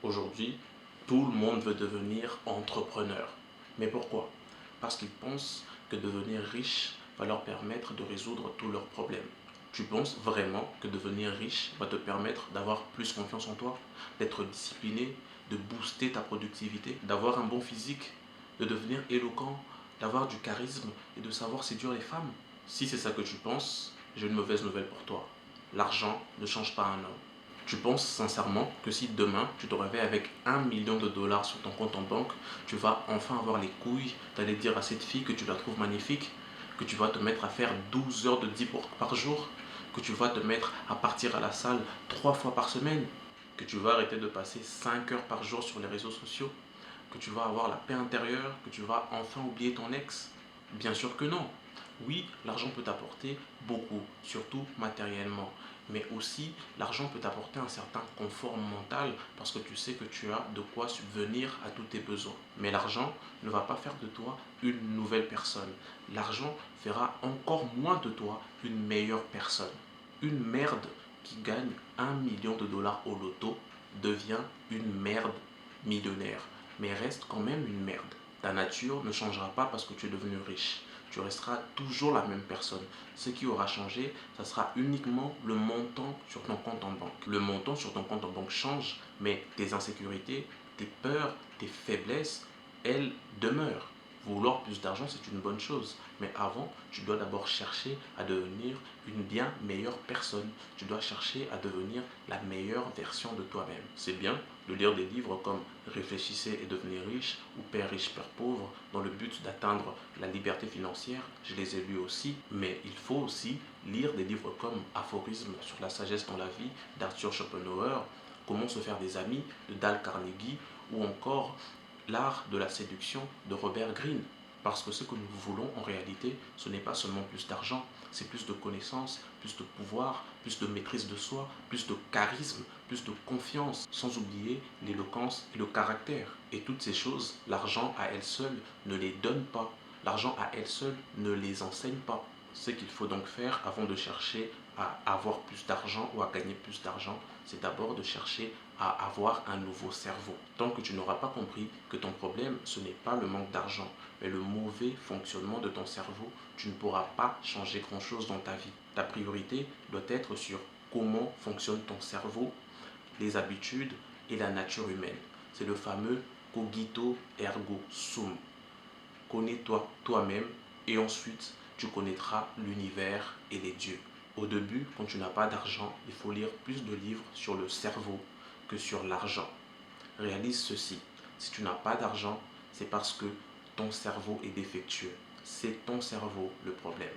Aujourd'hui, tout le monde veut devenir entrepreneur. Mais pourquoi? Parce qu'ils pensent que devenir riche va leur permettre de résoudre tous leurs problèmes. Tu penses vraiment que devenir riche va te permettre d'avoir plus confiance en toi, d'être discipliné, de booster ta productivité, d'avoir un bon physique, de devenir éloquent, d'avoir du charisme et de savoir séduire les femmes? Si c'est ça que tu penses, j'ai une mauvaise nouvelle pour toi. L'argent ne change pas un homme. Tu penses sincèrement que si demain tu te réveilles avec 1 million de dollars sur ton compte en banque, tu vas enfin avoir les couilles d'aller dire à cette fille que tu la trouves magnifique, que tu vas te mettre à faire 12 heures de par jour, que tu vas te mettre à partir à la salle 3 fois par semaine, que tu vas arrêter de passer 5 heures par jour sur les réseaux sociaux, que tu vas avoir la paix intérieure, que tu vas enfin oublier ton ex? Bien sûr que non. Oui, l'argent peut t'apporter beaucoup, surtout matériellement. Mais aussi, l'argent peut t'apporter un certain confort mental parce que tu sais que tu as de quoi subvenir à tous tes besoins. Mais l'argent ne va pas faire de toi une nouvelle personne. L'argent fera encore moins de toi une meilleure personne. Une merde qui gagne 1 million de dollars au loto devient une merde millionnaire, mais reste quand même une merde. Ta nature ne changera pas parce que tu es devenu riche. Tu resteras toujours la même personne. Ce qui aura changé, ça sera uniquement le montant sur ton compte en banque. Le montant sur ton compte en banque change, mais tes insécurités, tes peurs, tes faiblesses, elles demeurent. Vouloir plus d'argent, c'est une bonne chose. Mais avant, tu dois d'abord chercher à devenir une bien meilleure personne. Tu dois chercher à devenir la meilleure version de toi-même. C'est bien de lire des livres comme Réfléchissez et devenez riche ou Père riche, Père pauvre dans le but d'atteindre la liberté financière. Je les ai lus aussi, mais il faut aussi lire des livres comme Aphorismes sur la sagesse dans la vie d'Arthur Schopenhauer, Comment se faire des amis de Dale Carnegie ou encore L'art de la séduction de Robert Greene. Parce que ce que nous voulons en réalité, ce n'est pas seulement plus d'argent, c'est plus de connaissances, plus de pouvoir, plus de maîtrise de soi, plus de charisme, plus de confiance, sans oublier l'éloquence et le caractère. Et toutes ces choses, l'argent à elle seule ne les donne pas. L'argent à elle seule ne les enseigne pas. Ce qu'il faut donc faire avant de chercher à avoir plus d'argent ou à gagner plus d'argent, c'est d'abord de chercher à avoir un nouveau cerveau. Tant que tu n'auras pas compris que ton problème, ce n'est pas le manque d'argent, mais le mauvais fonctionnement de ton cerveau, tu ne pourras pas changer grand-chose dans ta vie. Ta priorité doit être sur comment fonctionne ton cerveau, les habitudes et la nature humaine. C'est le fameux cogito ergo sum. Connais-toi toi-même et ensuite tu connaîtras l'univers et les dieux. Au début, quand tu n'as pas d'argent, il faut lire plus de livres sur le cerveau que sur l'argent. Réalise ceci, si tu n'as pas d'argent, c'est parce que ton cerveau est défectueux. C'est ton cerveau le problème.